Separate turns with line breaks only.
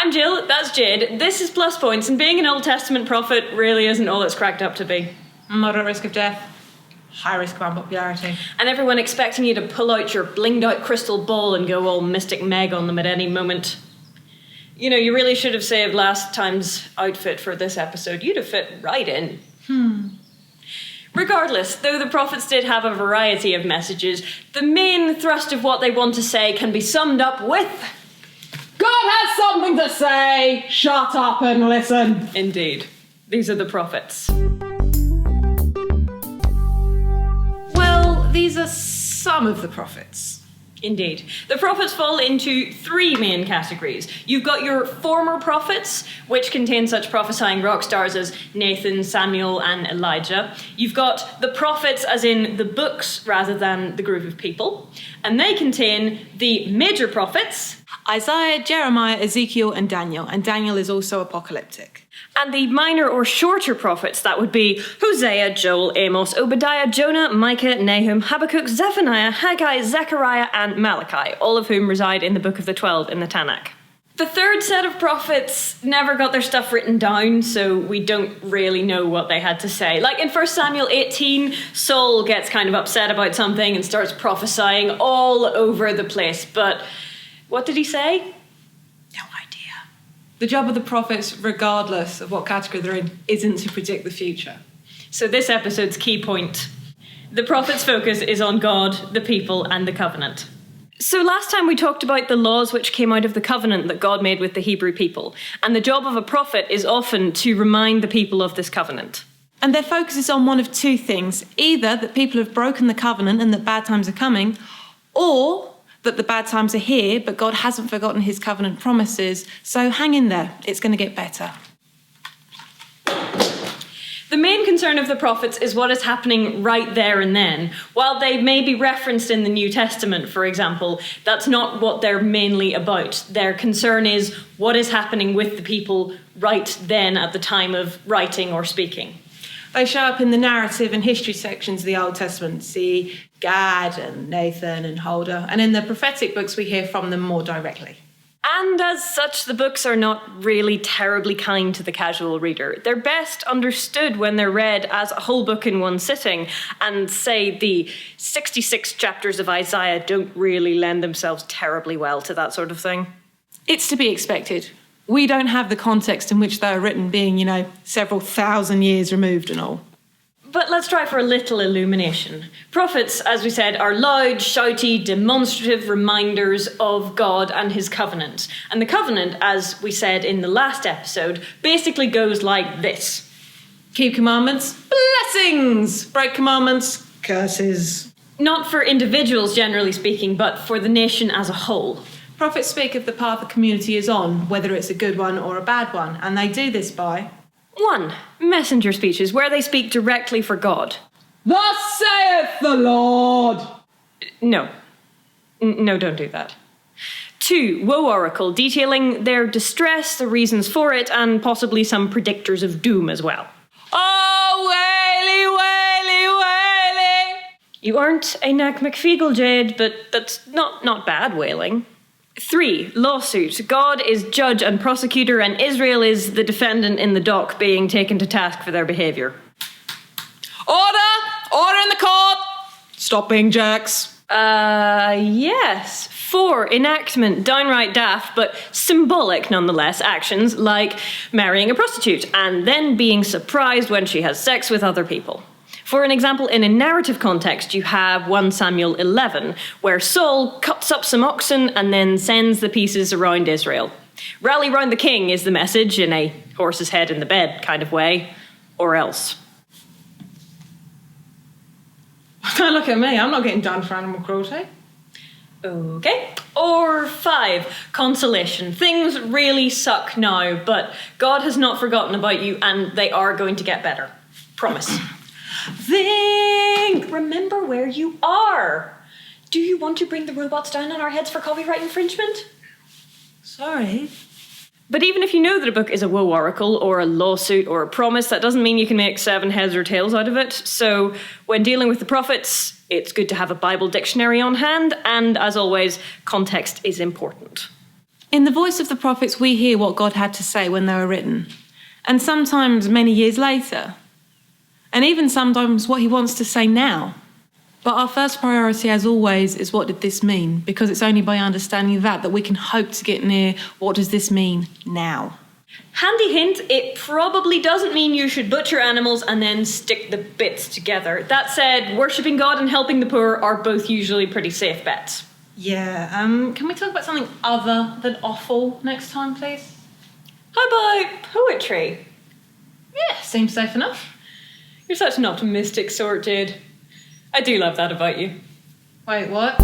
I'm Jill, that's Jade, this is Plus Points, and being an Old Testament prophet really isn't all it's cracked up to be.
Moderate risk of death, high risk of unpopularity.
And everyone expecting you to pull out your blinged out crystal ball and go all Mystic Meg on them at any moment. You know, you really should have saved last time's outfit for this episode. You'd have fit right in. Regardless, though the prophets did have a variety of messages, the main thrust of what they want to say can be summed up with...
God has something to say! Shut up and listen!
Indeed. These are the prophets. Well,
These are some of the prophets.
indeed. The prophets fall into three main categories. You've got your former prophets, which contain such prophesying rock stars as Nathan, Samuel, and Elijah. You've got the prophets as in the books rather than the group of people. And they contain the major prophets,
Isaiah, Jeremiah, Ezekiel, and Daniel. And Daniel is also apocalyptic.
and the minor or shorter prophets, that would be Hosea, Joel, Amos, Obadiah, Jonah, Micah, Nahum, Habakkuk, Zephaniah, Haggai, Zechariah, and Malachi, all of whom reside in the Book of the 12 in the Tanakh. The third set of prophets never got their stuff written down, so we don't really know what they had to say. Like in 1 Samuel 18, Saul gets kind of upset about something and starts prophesying all over the place, but what did he say?
No idea. The job of the prophets, regardless of what category they're in, isn't to predict the future.
So this episode's key point. The prophet's focus is on God, the people, and the covenant. So last time we talked about the laws which came out of the covenant that God made with the Hebrew people. And the job of a prophet is often to remind the people of this covenant.
And their focus is on one of two things. Either that people have broken the covenant and that bad times are coming, or that the bad times are here, but God hasn't forgotten his covenant promises. So hang in there, it's going to get better.
The main concern of the prophets is what is happening right there and then. While they may be referenced in the New Testament, for example, that's not what they're mainly about. Their concern is what is happening with the people right then at the time of writing or speaking.
They show up in the narrative and history sections of the Old Testament. See Gad and Nathan and Huldah. And in the prophetic books, we hear from them more directly.
And as such, the books are not really terribly kind to the casual reader. They're best understood when they're read as a whole book in one sitting, and say the 66 chapters of Isaiah don't really lend themselves terribly well to that sort of thing.
It's to be expected. We don't have the context in which they are written, being, several thousand years removed and all.
But let's try for a little illumination. Prophets, as we said, are loud, shouty, demonstrative reminders of God and his covenant. And the covenant, as we said in the last episode, basically goes like this.
Keep commandments, blessings. Break commandments, curses.
Not for individuals, generally speaking, but for the nation as a whole.
Prophets speak of the path the community is on, whether it's a good one or a bad one, and they do this by
1. Messenger speeches, where they speak directly for God.
Thus saith the Lord.
No, don't do that. 2. Woe oracle, detailing their distress, the reasons for it, and possibly some predictors of doom as well.
Oh, waily, waily, waily.
You aren't a Knack McFeagle, Jade, but that's not bad wailing. 3. Lawsuit. God is judge and prosecutor, and Israel is the defendant in the dock being taken to task for their behaviour.
Order in the court. Stop being jerks.
Yes. 4. Enactment. Downright daft, but symbolic nonetheless, actions like marrying a prostitute and then being surprised when she has sex with other people. For an example, in a narrative context, you have 1 Samuel 11, where Saul cuts up some oxen and then sends the pieces around Israel. Rally round the king is the message, in a horse's head in the bed kind of way, or else.
Don't look at me, I'm not getting done for animal cruelty.
Okay. Or 5, consolation. Things really suck now, but God has not forgotten about you and they are going to get better. Promise.
Think!
Remember where you are. Do you want to bring the robots down on our heads for copyright infringement?
Sorry.
But even if you know that a book is a woe oracle or a lawsuit or a promise, that doesn't mean you can make 7 heads or tails out of it. So when dealing with the prophets, it's good to have a Bible dictionary on hand, and as always, context is important.
In the voice of the prophets, we hear what God had to say when they were written, and sometimes many years later, and even sometimes what he wants to say now. But our first priority, as always, is what did this mean? Because it's only by understanding that we can hope to get near what does this mean now.
Handy hint, it probably doesn't mean you should butcher animals and then stick the bits together. That said, worshipping God and helping the poor are both usually pretty safe bets.
Yeah, can we talk about something other than offal next time, please?
How about poetry?
Yeah, seems safe enough.
You're such an optimistic sort, Jade. I do love that about you.
Wait, what?